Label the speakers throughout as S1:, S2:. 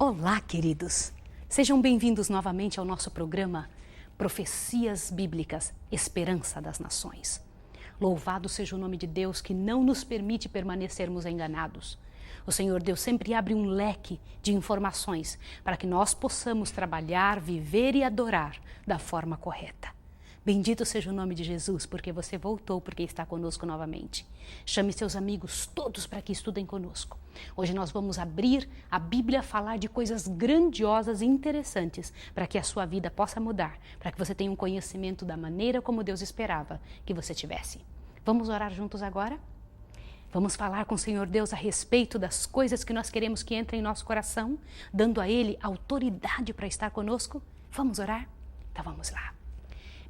S1: Olá, queridos! Sejam bem-vindos novamente ao nosso programa Profecias Bíblicas, Esperança das Nações. Louvado seja o nome de Deus que não nos permite permanecermos enganados. O Senhor Deus sempre abre um leque de informações para que nós possamos trabalhar, viver e adorar da forma correta. Bendito seja o nome de Jesus, porque você voltou, porque está conosco novamente. Chame seus amigos todos para que estudem conosco. Hoje nós vamos abrir a Bíblia, falar de coisas grandiosas e interessantes para que a sua vida possa mudar, para que você tenha um conhecimento da maneira como Deus esperava que você tivesse. Vamos orar juntos agora? Vamos falar com o Senhor Deus a respeito das coisas que nós queremos que entrem em nosso coração, dando a Ele autoridade para estar conosco? Vamos orar? Então vamos lá.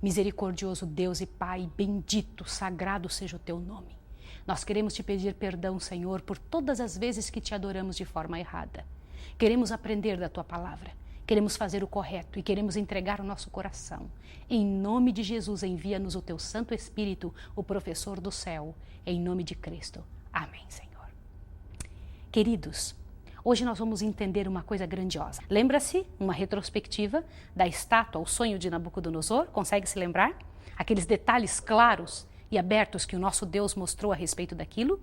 S1: Misericordioso Deus e Pai, bendito, sagrado seja o Teu nome. Nós queremos Te pedir perdão, Senhor, por todas as vezes que Te adoramos de forma errada. Queremos aprender da Tua palavra, queremos fazer o correto e queremos entregar o nosso coração. Em nome de Jesus, envia-nos o Teu Santo Espírito, o professor do céu, em nome de Cristo. Amém, Senhor. Queridos, hoje nós vamos entender uma coisa grandiosa. Lembra-se uma retrospectiva da estátua, o sonho de Nabucodonosor? Consegue se lembrar? Aqueles detalhes claros e abertos que o nosso Deus mostrou a respeito daquilo?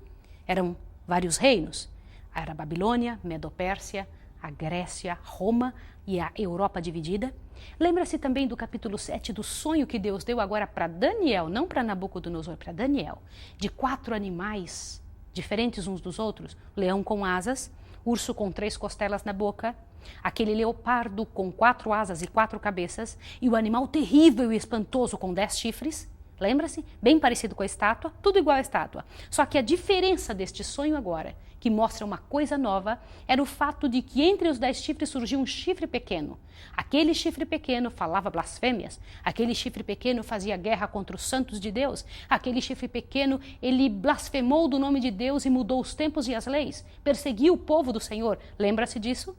S1: Eram vários reinos. Era a Babilônia, Medo-Pérsia, a Grécia, Roma e a Europa dividida. Lembra-se também do capítulo 7 do sonho que Deus deu agora para Daniel, não para Nabucodonosor, para Daniel, de 4 animais diferentes uns dos outros, leão com asas, urso com 3 costelas na boca, aquele leopardo com 4 asas e 4 cabeças, e o animal terrível e espantoso com 10 chifres. Lembra-se? Bem parecido com a estátua, tudo igual à estátua. Só que a diferença deste sonho agora, que mostra uma coisa nova, era o fato de que entre os 10 chifres surgiu um chifre pequeno. Aquele chifre pequeno falava blasfêmias, aquele chifre pequeno fazia guerra contra os santos de Deus, aquele chifre pequeno, ele blasfemou do nome de Deus e mudou os tempos e as leis, perseguiu o povo do Senhor. Lembra-se disso?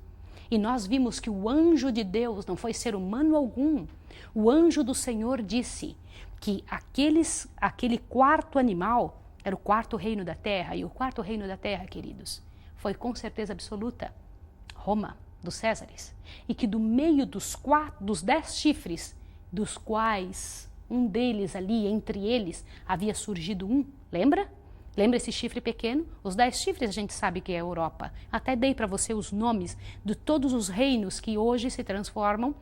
S1: E nós vimos que o anjo de Deus não foi ser humano algum. O anjo do Senhor disse que aquele quarto animal era o quarto reino da terra, e o quarto reino da terra, queridos, foi com certeza absoluta Roma, dos Césares, e que do meio dos 10 chifres, dos quais um deles ali, entre eles, havia surgido um, lembra? Lembra esse chifre pequeno? Os 10 chifres a gente sabe que é a Europa. Até dei para você os nomes de todos os reinos que hoje se transformam,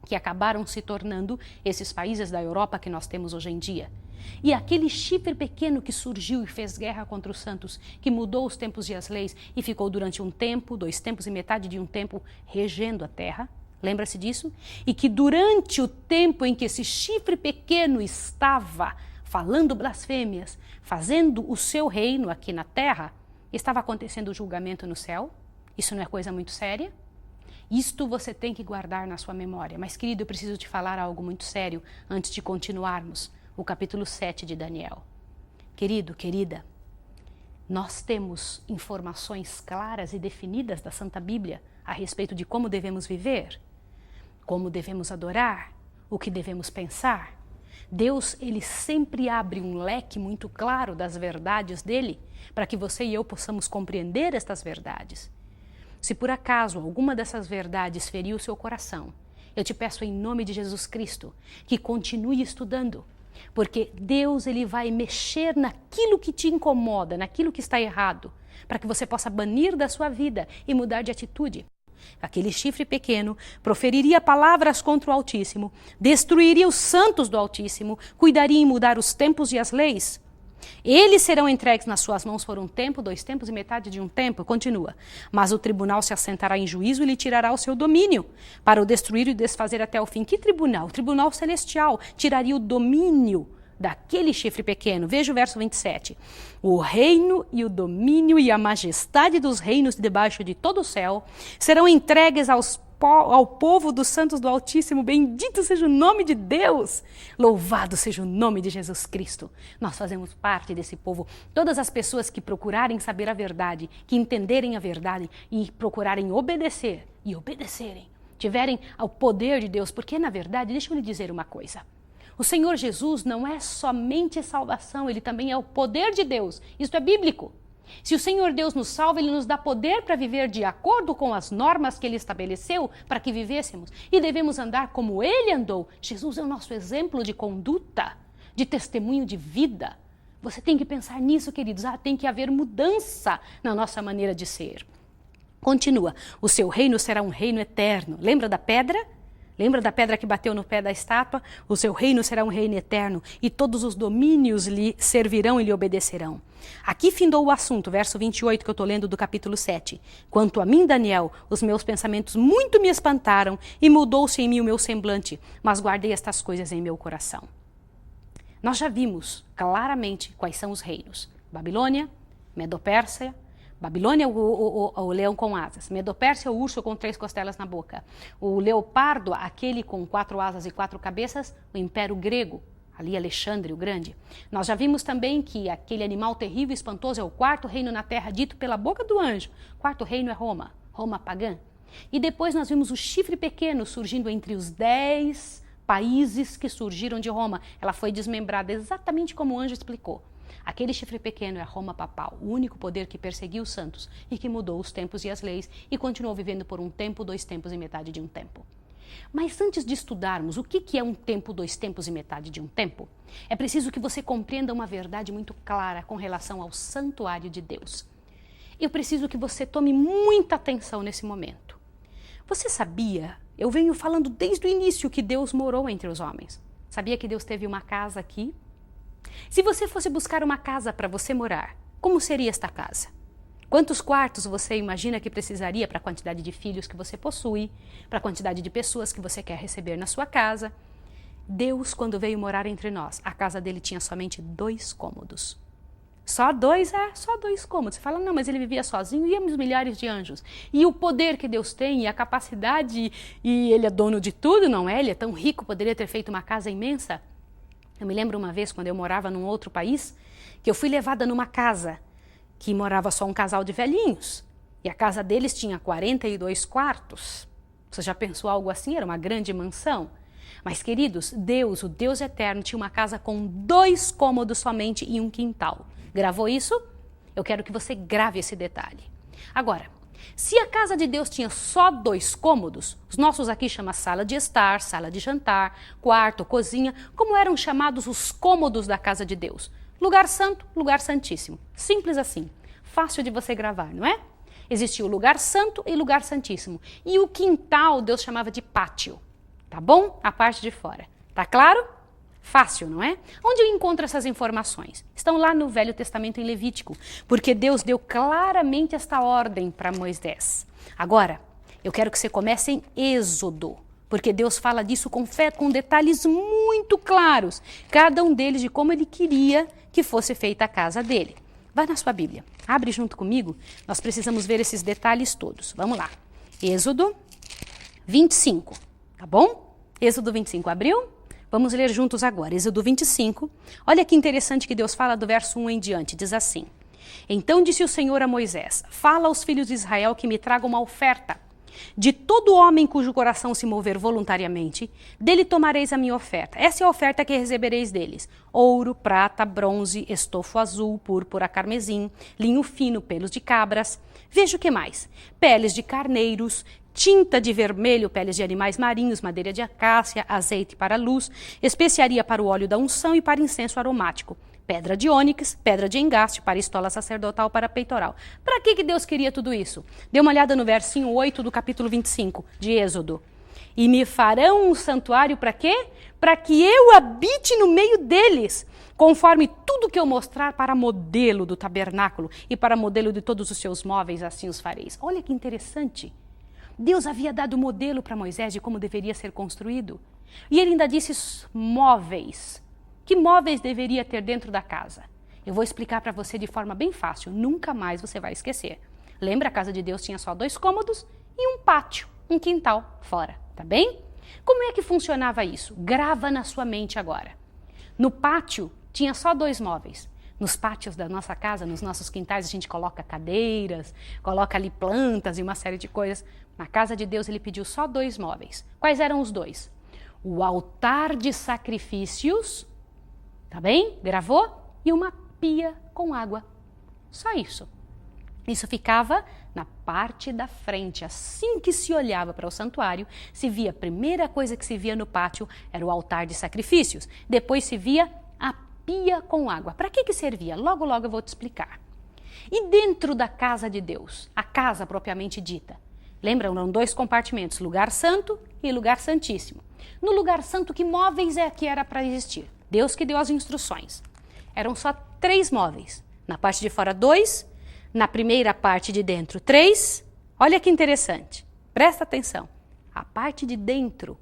S1: que acabaram se tornando esses países da Europa que nós temos hoje em dia. E aquele chifre pequeno que surgiu e fez guerra contra os santos, que mudou os tempos e as leis e ficou durante um tempo, 2 tempos e metade de um tempo regendo a terra, lembra-se disso? E que durante o tempo em que esse chifre pequeno estava falando blasfêmias, fazendo o seu reino aqui na terra, estava acontecendo o julgamento no céu. Isso não é coisa muito séria? Isto você tem que guardar na sua memória. Mas, querido, eu preciso te falar algo muito sério antes de continuarmos o capítulo 7 de Daniel. Querido, querida, nós temos informações claras e definidas da Santa Bíblia a respeito de como devemos viver, como devemos adorar, o que devemos pensar. Deus, ele sempre abre um leque muito claro das verdades dele para que você e eu possamos compreender estas verdades. Se por acaso alguma dessas verdades feriu o seu coração, eu te peço em nome de Jesus Cristo que continue estudando, porque Deus, ele vai mexer naquilo que te incomoda, naquilo que está errado, para que você possa banir da sua vida e mudar de atitude. Aquele chifre pequeno proferiria palavras contra o Altíssimo, destruiria os santos do Altíssimo, cuidaria em mudar os tempos e as leis. Eles serão entregues nas suas mãos por um tempo, 2 tempos e metade de um tempo. Continua. Mas o tribunal se assentará em juízo e lhe tirará o seu domínio, para o destruir e desfazer até o fim. Que tribunal? O tribunal celestial tiraria o domínio daquele chifre pequeno. Veja o verso 27. O reino e o domínio e a majestade dos reinos debaixo de todo o céu serão entregues ao povo dos santos do Altíssimo. Bendito seja o nome de Deus, louvado seja o nome de Jesus Cristo. Nós fazemos parte desse povo. Todas as pessoas que procurarem saber a verdade, que entenderem a verdade e procurarem obedecer e obedecerem, tiverem ao poder de Deus, porque na verdade, deixa eu lhe dizer uma coisa, o Senhor Jesus não é somente salvação, ele também é o poder de Deus, isso é bíblico. Se o Senhor Deus nos salva, Ele nos dá poder para viver de acordo com as normas que Ele estabeleceu para que vivêssemos. E devemos andar como Ele andou. Jesus é o nosso exemplo de conduta, de testemunho de vida. Você tem que pensar nisso, queridos. Tem que haver mudança na nossa maneira de ser. Continua. O seu reino será um reino eterno. Lembra da pedra? Lembra da pedra que bateu no pé da estátua? O seu reino será um reino eterno e todos os domínios lhe servirão e lhe obedecerão. Aqui findou o assunto, verso 28 que eu estou lendo do capítulo 7. Quanto a mim, Daniel, os meus pensamentos muito me espantaram e mudou-se em mim o meu semblante, mas guardei estas coisas em meu coração. Nós já vimos claramente quais são os reinos. Babilônia, Medo-Pérsia. Babilônia é o leão com asas. Medo-Pérsia é o urso com 3 costelas na boca. O leopardo, aquele com 4 asas e 4 cabeças, o Império Grego, ali Alexandre o Grande. Nós já vimos também que aquele animal terrível e espantoso é o 4º reino na terra, dito pela boca do anjo. O 4º reino é Roma, Roma pagã. E depois nós vimos o chifre pequeno surgindo entre os 10 países que surgiram de Roma. Ela foi desmembrada exatamente como o anjo explicou. Aquele chifre pequeno é a Roma papal, o único poder que perseguiu os santos e que mudou os tempos e as leis e continuou vivendo por um tempo, 2 tempos e metade de um tempo. Mas antes de estudarmos o que é um tempo, 2 tempos e metade de um tempo, é preciso que você compreenda uma verdade muito clara com relação ao santuário de Deus. Eu preciso que você tome muita atenção nesse momento. Você sabia, eu venho falando desde o início que Deus morou entre os homens. Sabia que Deus teve uma casa aqui? Se você fosse buscar uma casa para você morar, como seria esta casa? Quantos quartos você imagina que precisaria para a quantidade de filhos que você possui, para a quantidade de pessoas que você quer receber na sua casa? Deus, quando veio morar entre nós, a casa dele tinha somente 2 cômodos. Só 2? Só 2 cômodos. Você fala, não, mas ele vivia sozinho e íamos milhares de anjos. E o poder que Deus tem e a capacidade, e ele é dono de tudo, não é? Ele é tão rico, poderia ter feito uma casa imensa. Eu me lembro uma vez, quando eu morava num outro país, que eu fui levada numa casa que morava só um casal de velhinhos. E a casa deles tinha 42 quartos. Você já pensou algo assim? Era uma grande mansão. Mas, queridos, Deus, o Deus eterno, tinha uma casa com 2 cômodos somente e um quintal. Gravou isso? Eu quero que você grave esse detalhe. Agora, se a casa de Deus tinha só 2 cômodos, os nossos aqui chamam sala de estar, sala de jantar, quarto, cozinha, como eram chamados os cômodos da casa de Deus? Lugar santo, lugar santíssimo. Simples assim. Fácil de você gravar, não é? Existia o lugar santo e lugar santíssimo. E o quintal Deus chamava de pátio. Tá bom? A parte de fora. Tá claro? Fácil, não é? Onde eu encontro essas informações? Estão lá no Velho Testamento em Levítico, porque Deus deu claramente esta ordem para Moisés. Agora, eu quero que você comece em Êxodo, porque Deus fala disso com detalhes muito claros, cada um deles de como ele queria que fosse feita a casa dele. Vai na sua Bíblia, abre junto comigo, nós precisamos ver esses detalhes todos. Vamos lá. Êxodo 25, tá bom? Êxodo 25, abriu? Vamos ler juntos agora, Êxodo 25. Olha que interessante que Deus fala do verso 1 em diante, diz assim: Então disse o Senhor a Moisés, fala aos filhos de Israel que me tragam uma oferta. De todo homem cujo coração se mover voluntariamente, dele tomareis a minha oferta. Essa é a oferta que recebereis deles: ouro, prata, bronze, estofo azul, púrpura, carmesim, linho fino, pelos de cabras. Veja o que mais: peles de carneiros, tinta de vermelho, peles de animais marinhos, madeira de acácia, azeite para a luz, especiaria para o óleo da unção e para incenso aromático, pedra de ônix, pedra de engaste para estola sacerdotal para peitoral. Para que Deus queria tudo isso? Dê uma olhada no versinho 8 do capítulo 25 de Êxodo. E me farão um santuário para quê? Para que eu habite no meio deles, conforme tudo que eu mostrar para modelo do tabernáculo e para modelo de todos os seus móveis, assim os fareis. Olha que interessante. Deus havia dado modelo para Moisés de como deveria ser construído. E ele ainda disse móveis. Que móveis deveria ter dentro da casa? Eu vou explicar para você de forma bem fácil, nunca mais você vai esquecer. Lembra, a casa de Deus tinha só 2 cômodos e um pátio, um quintal fora, tá bem? Como é que funcionava isso? Grava na sua mente agora. No pátio tinha só 2 móveis. Nos pátios da nossa casa, nos nossos quintais, a gente coloca cadeiras, coloca ali plantas e uma série de coisas. Na casa de Deus, ele pediu só 2 móveis. Quais eram os 2? O altar de sacrifícios, tá bem? Gravou? E uma pia com água. Só isso. Isso ficava na parte da frente. Assim que se olhava para o santuário, se via, a primeira coisa que se via no pátio era o altar de sacrifícios. Depois se via a pia com água. Para que servia? Logo, logo eu vou te explicar. E dentro da casa de Deus, a casa propriamente dita, lembram? Eram 2 compartimentos, lugar santo e lugar santíssimo. No lugar santo, que móveis é que era para existir? Deus que deu as instruções. Eram só 3 móveis. Na parte de fora, 2. Na primeira parte de dentro, 3. Olha que interessante. Presta atenção. A parte de dentro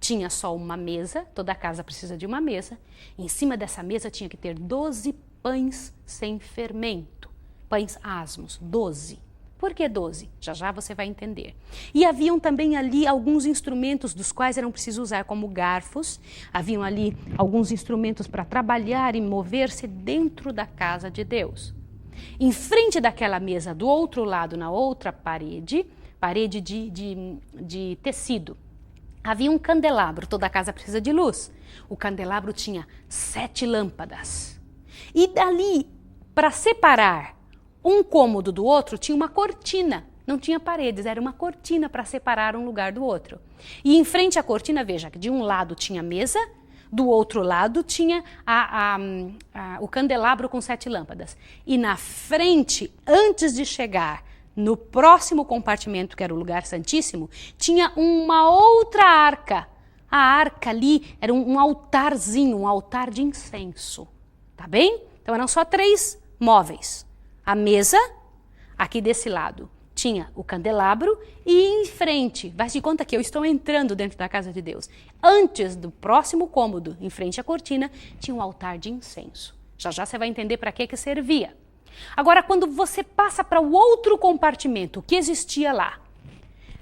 S1: tinha só uma mesa. Toda casa precisa de uma mesa. Em cima dessa mesa tinha que ter 12 pães sem fermento. Pães asmos, 12. Por que 12? Já já você vai entender. E haviam também ali alguns instrumentos dos quais eram precisos usar como garfos. Haviam ali alguns instrumentos para trabalhar e mover-se dentro da casa de Deus. Em frente daquela mesa, do outro lado, na outra parede de tecido, havia um candelabro. Toda casa precisa de luz. O candelabro tinha 7 lâmpadas. E dali, para separar um cômodo do outro, tinha uma cortina. Não tinha paredes, era uma cortina para separar um lugar do outro. E em frente à cortina, veja, que de um lado tinha mesa, do outro lado tinha o candelabro com 7 lâmpadas. E na frente, antes de chegar no próximo compartimento, que era o lugar santíssimo, tinha uma outra arca. A arca ali era um altarzinho, um altar de incenso. Tá bem? Então eram só 3 móveis. A mesa, aqui desse lado, tinha o candelabro e em frente, vai de conta que eu estou entrando dentro da casa de Deus. Antes do próximo cômodo, em frente à cortina, tinha um altar de incenso. Já já você vai entender para que servia. Agora, quando você passa para o outro compartimento, o que existia lá?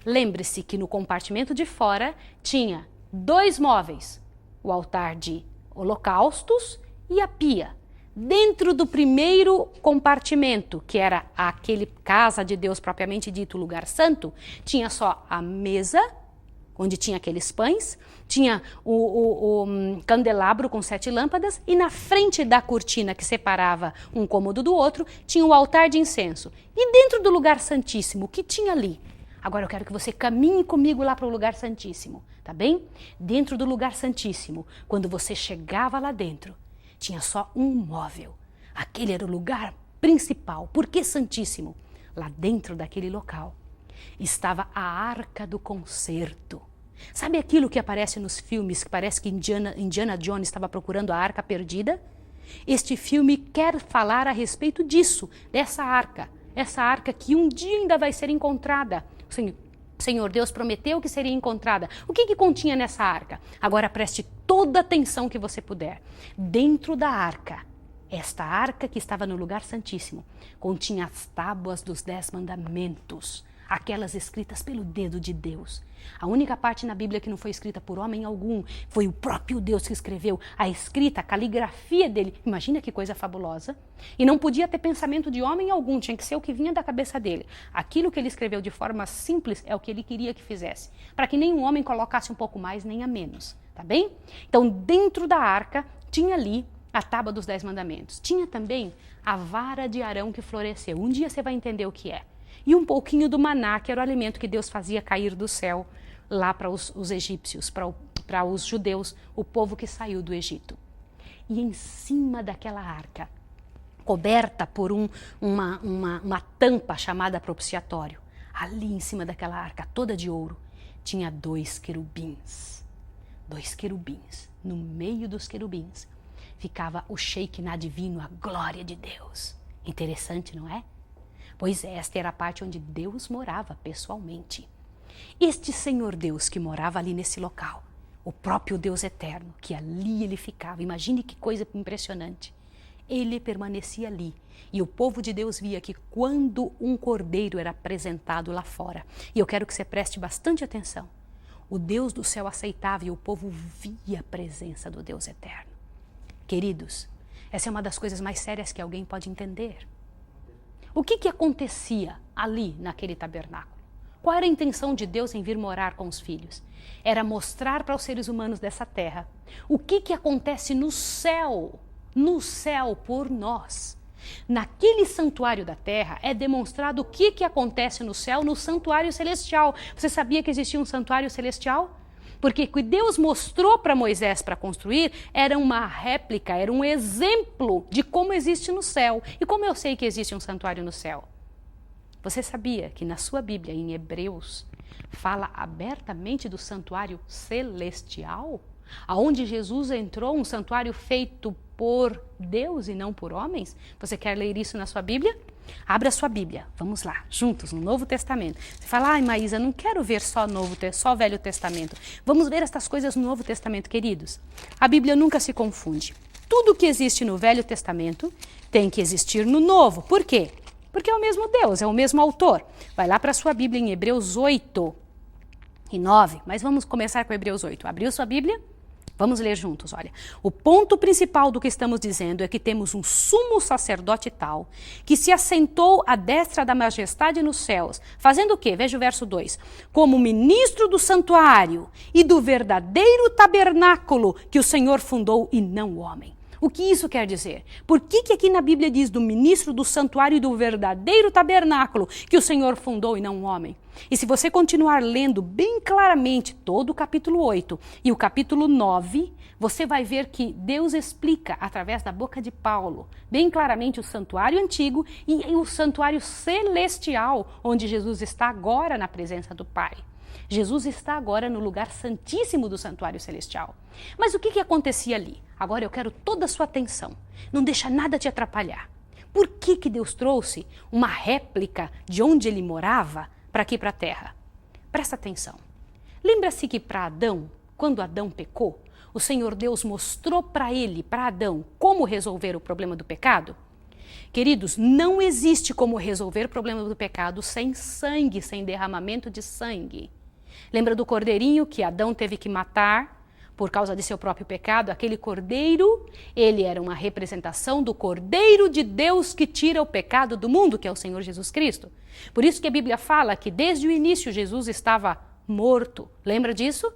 S1: Lembre-se que no compartimento de fora tinha 2 móveis, o altar de holocaustos e a pia. Dentro do primeiro compartimento, que era aquele casa de Deus propriamente dito, lugar santo, tinha só a mesa, onde tinha aqueles pães, tinha o candelabro com 7 lâmpadas e na frente da cortina que separava um cômodo do outro, tinha o altar de incenso. E dentro do lugar santíssimo, o que tinha ali? Agora eu quero que você caminhe comigo lá para o lugar santíssimo, tá bem? Dentro do lugar santíssimo, quando você chegava lá dentro, tinha só um móvel. Aquele era o lugar principal. Por que santíssimo? Lá dentro daquele local estava a Arca do Concerto. Sabe aquilo que aparece nos filmes, que parece que Indiana Jones estava procurando a Arca Perdida? Este filme quer falar a respeito disso, dessa arca. Essa arca que um dia ainda vai ser encontrada. O Senhor Deus prometeu que seria encontrada. O que continha nessa arca? Agora preste toda a atenção que você puder. Dentro da arca, esta arca que estava no lugar santíssimo, continha as tábuas dos 10 mandamentos, aquelas escritas pelo dedo de Deus. A única parte na Bíblia que não foi escrita por homem algum, foi o próprio Deus que escreveu. A escrita, a caligrafia dele, imagina que coisa fabulosa. E não podia ter pensamento de homem algum, tinha que ser o que vinha da cabeça dele. Aquilo que ele escreveu de forma simples é o que ele queria que fizesse, para que nenhum homem colocasse um pouco mais nem a menos, tá bem? Então, dentro da arca, tinha ali a tábua dos 10 mandamentos. Tinha também a vara de Arão que floresceu. Um dia você vai entender o que é. E um pouquinho do maná, que era o alimento que Deus fazia cair do céu lá para os egípcios, para os judeus, o povo que saiu do Egito. E em cima daquela arca, coberta por uma tampa chamada propiciatório, ali em cima daquela arca toda de ouro, tinha 2 querubins. 2 querubins. No meio dos querubins ficava o Shekinah divino, a glória de Deus. Interessante, não é? Pois esta era a parte onde Deus morava pessoalmente. Este Senhor Deus que morava ali nesse local, o próprio Deus eterno, que ali ele ficava, imagine que coisa impressionante. Ele permanecia ali e o povo de Deus via que quando um cordeiro era apresentado lá fora, e eu quero que você preste bastante atenção, o Deus do céu aceitava e o povo via a presença do Deus eterno. Queridos, essa é uma das coisas mais sérias que alguém pode entender. O que acontecia ali naquele tabernáculo? Qual era a intenção de Deus em vir morar com os filhos? Era mostrar para os seres humanos dessa terra o que acontece no céu por nós. Naquele santuário da terra é demonstrado o que acontece no céu, no santuário celestial. Você sabia que existia um santuário celestial? Porque o que Deus mostrou para Moisés para construir era uma réplica, era um exemplo de como existe no céu. E como eu sei que existe um santuário no céu? Você sabia que na sua Bíblia, em Hebreus, fala abertamente do santuário celestial? Aonde Jesus entrou, um santuário feito por Deus e não por homens? Você quer ler isso na sua Bíblia? Abra a sua Bíblia, vamos lá, juntos, no Novo Testamento. Você fala, ai Maísa, não quero ver só Velho Testamento. Vamos ver estas coisas no Novo Testamento, queridos. A Bíblia nunca se confunde. Tudo que existe no Velho Testamento tem que existir no Novo. Por quê? Porque é o mesmo Deus, é o mesmo autor. Vai lá para a sua Bíblia em Hebreus 8 e 9, mas vamos começar com Hebreus 8. Abriu sua Bíblia? Vamos ler juntos, olha. O ponto principal do que estamos dizendo é que temos um sumo sacerdote tal, que se assentou à destra da majestade nos céus, fazendo o quê? Veja o verso 2. Como ministro do santuário e do verdadeiro tabernáculo que o Senhor fundou e não o homem. O que isso quer dizer? Por que aqui na Bíblia diz do ministro do santuário e do verdadeiro tabernáculo que o Senhor fundou e não o homem? E se você continuar lendo bem claramente todo o capítulo 8 e o capítulo 9, você vai ver que Deus explica através da boca de Paulo bem claramente o santuário antigo e o santuário celestial, onde Jesus está agora na presença do Pai. Jesus está agora no lugar santíssimo do santuário celestial. Mas o que acontecia ali? Agora eu quero toda a sua atenção. Não deixa nada te atrapalhar. Por que Deus trouxe uma réplica de onde ele morava para aqui para a terra? Presta atenção. Lembra-se que para Adão, quando Adão pecou, o Senhor Deus mostrou para ele, para Adão, como resolver o problema do pecado? Queridos, não existe como resolver o problema do pecado sem sangue, sem derramamento de sangue. Lembra do cordeirinho que Adão teve que matar por causa de seu próprio pecado? Aquele cordeiro, ele era uma representação do Cordeiro de Deus que tira o pecado do mundo, que é o Senhor Jesus Cristo. Por isso que a Bíblia fala que desde o início Jesus estava morto. Lembra disso?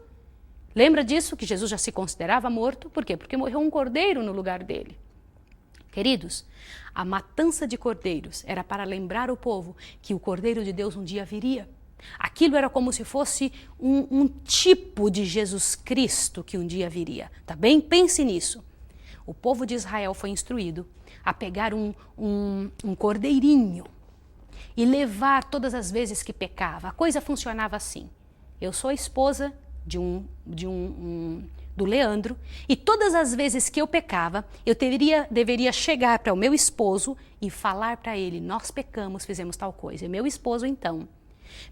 S1: Lembra disso, que Jesus já se considerava morto? Por quê? Porque morreu um cordeiro no lugar dele. Queridos, a matança de cordeiros era para lembrar o povo que o Cordeiro de Deus um dia viria. Aquilo era como se fosse um tipo de Jesus Cristo que um dia viria, tá bem? Pense nisso. O povo de Israel foi instruído a pegar um cordeirinho e levar todas as vezes que pecava. A coisa funcionava assim. Eu sou a esposa do Leandro, e todas as vezes que eu pecava, eu deveria chegar para o meu esposo e falar para ele, nós pecamos, fizemos tal coisa. E meu esposo, então,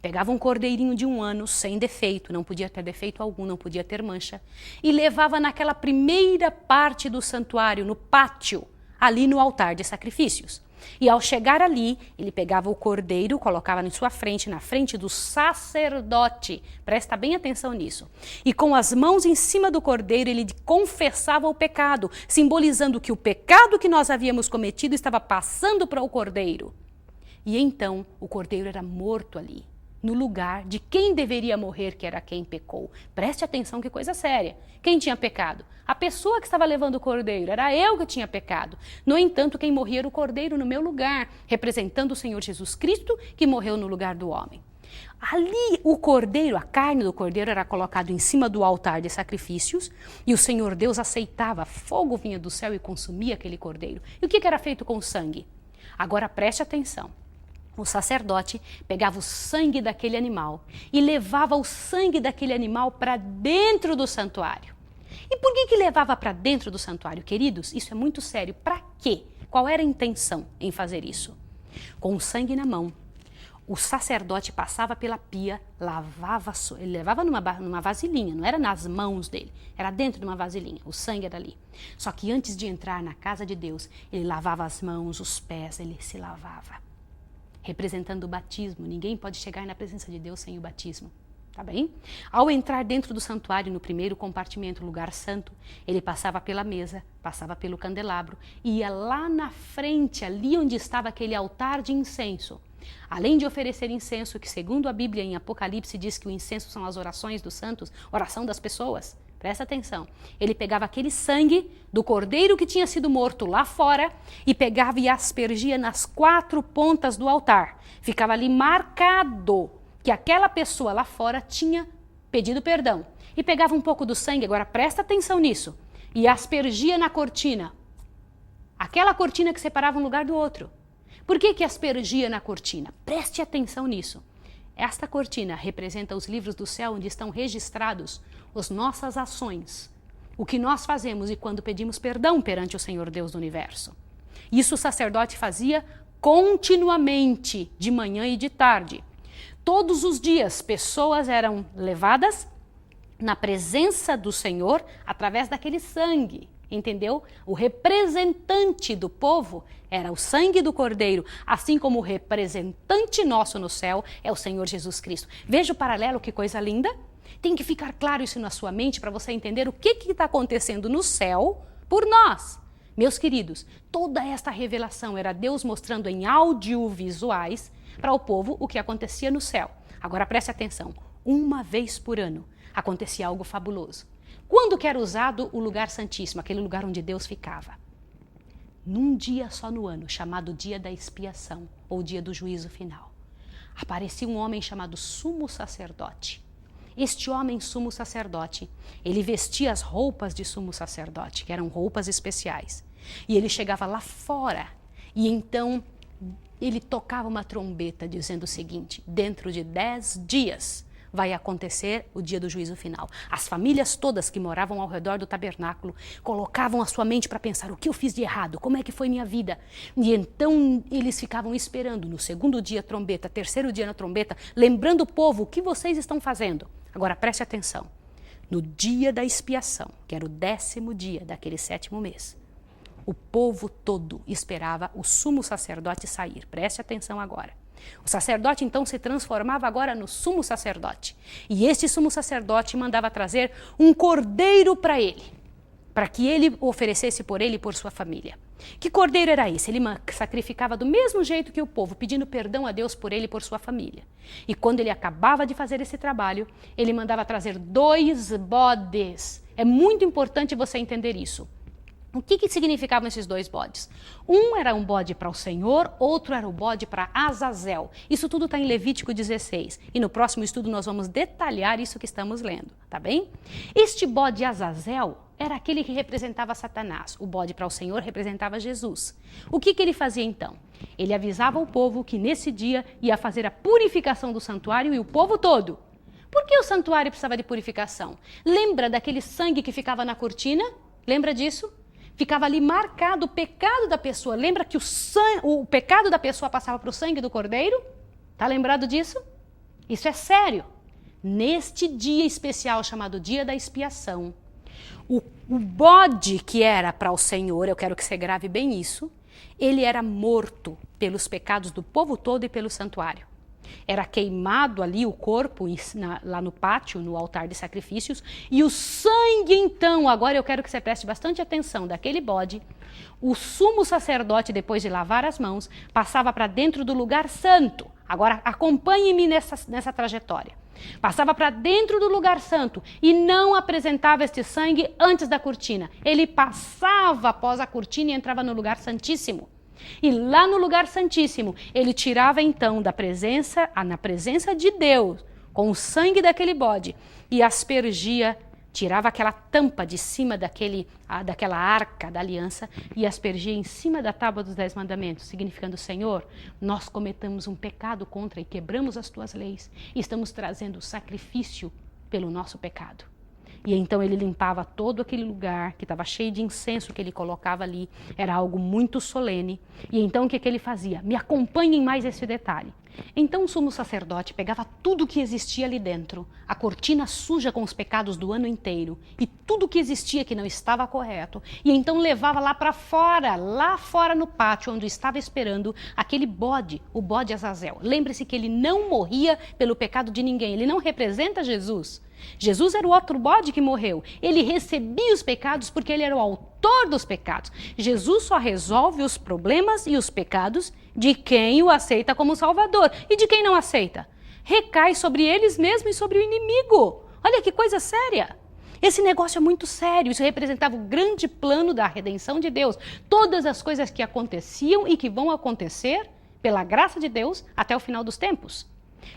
S1: pegava um cordeirinho de 1 ano, sem defeito, não podia ter defeito algum, não podia ter mancha, e levava naquela primeira parte do santuário, no pátio, ali no altar de sacrifícios. E ao chegar ali, ele pegava o cordeiro, colocava em sua frente, na frente do sacerdote. Presta bem atenção nisso. E com as mãos em cima do cordeiro, ele confessava o pecado, simbolizando que o pecado que nós havíamos cometido estava passando para o cordeiro. E então, o cordeiro era morto ali, no lugar de quem deveria morrer, que era quem pecou. Preste atenção, que coisa séria. Quem tinha pecado? A pessoa que estava levando o cordeiro, era eu que tinha pecado. No entanto, quem morria era o cordeiro no meu lugar, representando o Senhor Jesus Cristo, que morreu no lugar do homem. Ali o cordeiro, a carne do cordeiro era colocado em cima do altar de sacrifícios e o Senhor Deus aceitava, fogo vinha do céu e consumia aquele cordeiro. E o que era feito com o sangue? Agora preste atenção. O sacerdote pegava o sangue daquele animal e levava o sangue daquele animal para dentro do santuário. E por que levava para dentro do santuário, queridos? Isso é muito sério. Para quê? Qual era a intenção em fazer isso? Com o sangue na mão, o sacerdote passava pela pia, lavava, ele levava numa vasilhinha, não era nas mãos dele, era dentro de uma vasilhinha, o sangue era ali. Só que antes de entrar na casa de Deus, ele lavava as mãos, os pés, ele se lavava. Representando o batismo. Ninguém pode chegar na presença de Deus sem o batismo, tá bem? Ao entrar dentro do santuário, no primeiro compartimento, lugar santo, ele passava pela mesa, passava pelo candelabro e ia lá na frente, ali onde estava aquele altar de incenso. Além de oferecer incenso, que segundo a Bíblia em Apocalipse diz que o incenso são as orações dos santos, oração das pessoas, Presta atenção. Ele pegava aquele sangue do cordeiro que tinha sido morto lá fora e pegava e aspergia nas 4 pontas do altar. Ficava ali marcado que aquela pessoa lá fora tinha pedido perdão. E pegava um pouco do sangue, agora presta atenção nisso, e aspergia na cortina. Aquela cortina que separava um lugar do outro. Por que aspergia na cortina? Preste atenção nisso. Esta cortina representa os livros do céu onde estão registrados as nossas ações, o que nós fazemos e quando pedimos perdão perante o Senhor Deus do universo. Isso o sacerdote fazia continuamente, de manhã e de tarde. Todos os dias, pessoas eram levadas na presença do Senhor através daquele sangue, entendeu? O representante do povo era o sangue do Cordeiro, assim como o representante nosso no céu é o Senhor Jesus Cristo. Veja o paralelo, que coisa linda. Tem que ficar claro isso na sua mente para você entender o que está acontecendo no céu por nós. Meus queridos, toda esta revelação era Deus mostrando em audiovisuais para o povo o que acontecia no céu. Agora preste atenção, uma vez por ano acontecia algo fabuloso. Quando que era usado o lugar santíssimo, aquele lugar onde Deus ficava? Num dia só no ano, chamado dia da expiação, ou dia do juízo final. Aparecia um homem chamado sumo sacerdote. Este homem sumo sacerdote, ele vestia as roupas de sumo sacerdote, que eram roupas especiais. E ele chegava lá fora, e então ele tocava uma trombeta dizendo o seguinte: dentro de 10 dias vai acontecer o dia do juízo final. As famílias todas que moravam ao redor do tabernáculo colocavam a sua mente para pensar: o que eu fiz de errado? Como é que foi minha vida? E então eles ficavam esperando no segundo dia a trombeta, terceiro dia na trombeta, lembrando o povo: o que vocês estão fazendo? Agora preste atenção. No dia da expiação, que era o 10º dia daquele 7º mês, o povo todo esperava o sumo sacerdote sair. Preste atenção agora. O sacerdote então se transformava agora no sumo sacerdote. E este sumo sacerdote mandava trazer um cordeiro para ele, para que ele oferecesse por ele e por sua família. Que cordeiro era esse? Ele sacrificava do mesmo jeito que o povo, pedindo perdão a Deus por ele e por sua família. E quando ele acabava de fazer esse trabalho, ele mandava trazer 2 bodes. É muito importante você entender isso. O que significavam esses 2 bodes? Um era um bode para o Senhor, outro era o bode para Azazel. Isso tudo está em Levítico 16. E no próximo estudo nós vamos detalhar isso que estamos lendo, tá bem? Este bode Azazel era aquele que representava Satanás. O bode para o Senhor representava Jesus. O que ele fazia então? Ele avisava o povo que nesse dia ia fazer a purificação do santuário e o povo todo. Por que o santuário precisava de purificação? Lembra daquele sangue que ficava na cortina? Lembra disso? Ficava ali marcado o pecado da pessoa. Lembra que o pecado da pessoa passava para o sangue do cordeiro? Tá lembrado disso? Isso é sério. Neste dia especial chamado dia da expiação, o bode que era para o Senhor, eu quero que você grave bem isso, ele era morto pelos pecados do povo todo e pelo santuário. Era queimado ali o corpo lá no pátio, no altar de sacrifícios, e o sangue então, agora eu quero que você preste bastante atenção, daquele bode, o sumo sacerdote, depois de lavar as mãos, passava para dentro do lugar santo. Agora acompanhe-me nessa trajetória. Passava para dentro do lugar santo e não apresentava este sangue antes da cortina. Ele passava após a cortina e entrava no lugar santíssimo. E lá no lugar santíssimo, ele tirava então na presença de Deus, com o sangue daquele bode, e aspergia, tirava aquela tampa de cima daquela arca da aliança e aspergia em cima da tábua dos 10 mandamentos, significando: Senhor, nós cometemos um pecado contra e quebramos as tuas leis e estamos trazendo sacrifício pelo nosso pecado. E então ele limpava todo aquele lugar que estava cheio de incenso que ele colocava ali. Era algo muito solene. E então o que ele fazia? Me acompanhem mais esse detalhe. Então o sumo sacerdote pegava tudo que existia ali dentro, a cortina suja com os pecados do ano inteiro e tudo que existia que não estava correto, e então levava lá fora no pátio onde estava esperando aquele bode, o bode Azazel. Lembre-se que ele não morria pelo pecado de ninguém, ele não representa Jesus. Jesus era o outro bode que morreu. Ele recebia os pecados porque ele era o autor dos pecados. Jesus só resolve os problemas e os pecados de quem o aceita como Salvador. E de quem não aceita? Recai sobre eles mesmos e sobre o inimigo. Olha que coisa séria. Esse negócio é muito sério, isso representava o grande plano da redenção de Deus. Todas as coisas que aconteciam e que vão acontecer, pela graça de Deus, até o final dos tempos.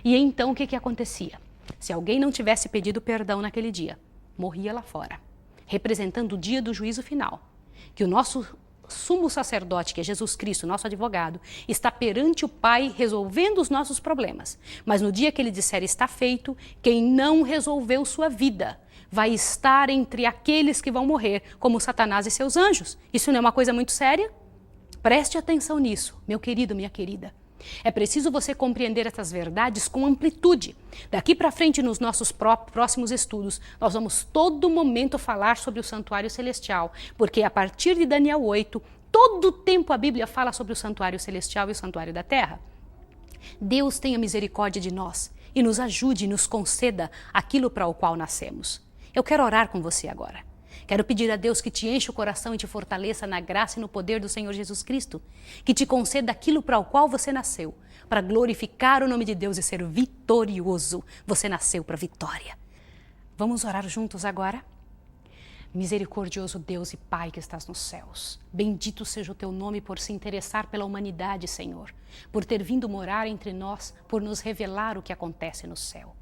S1: E então o que acontecia? Se alguém não tivesse pedido perdão naquele dia, morria lá fora, representando o dia do juízo final, que o nosso sumo sacerdote, que é Jesus Cristo, nosso advogado, está perante o Pai resolvendo os nossos problemas. Mas no dia que ele disser está feito, quem não resolveu sua vida vai estar entre aqueles que vão morrer, como Satanás e seus anjos. Isso não é uma coisa muito séria? Preste atenção nisso, meu querido, minha querida. É preciso você compreender essas verdades com amplitude. Daqui para frente, nos nossos próximos estudos, nós vamos todo momento falar sobre o santuário celestial, porque a partir de Daniel 8, todo o tempo a Bíblia fala sobre o santuário celestial e o santuário da terra. Deus tenha misericórdia de nós e nos ajude e nos conceda aquilo para o qual nascemos. Eu quero orar com você agora. Quero pedir a Deus que te enche o coração e te fortaleça na graça e no poder do Senhor Jesus Cristo, que te conceda aquilo para o qual você nasceu, para glorificar o nome de Deus e ser vitorioso. Você nasceu para vitória. Vamos orar juntos agora? Misericordioso Deus e Pai que estás nos céus, bendito seja o teu nome por se interessar pela humanidade, Senhor, por ter vindo morar entre nós, por nos revelar o que acontece no céu.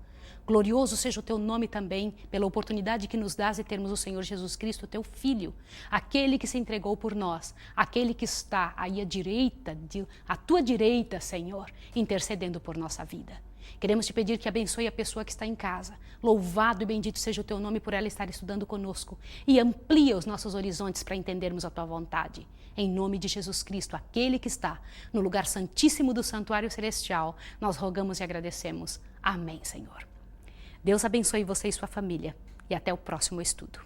S1: Glorioso seja o teu nome também pela oportunidade que nos dás de termos o Senhor Jesus Cristo, teu Filho, aquele que se entregou por nós, aquele que está aí à tua direita, Senhor, intercedendo por nossa vida. Queremos te pedir que abençoe a pessoa que está em casa. Louvado e bendito seja o teu nome por ela estar estudando conosco e amplia os nossos horizontes para entendermos a tua vontade. Em nome de Jesus Cristo, aquele que está no lugar santíssimo do santuário celestial, nós rogamos e agradecemos. Amém, Senhor. Deus abençoe você e sua família e até o próximo estudo.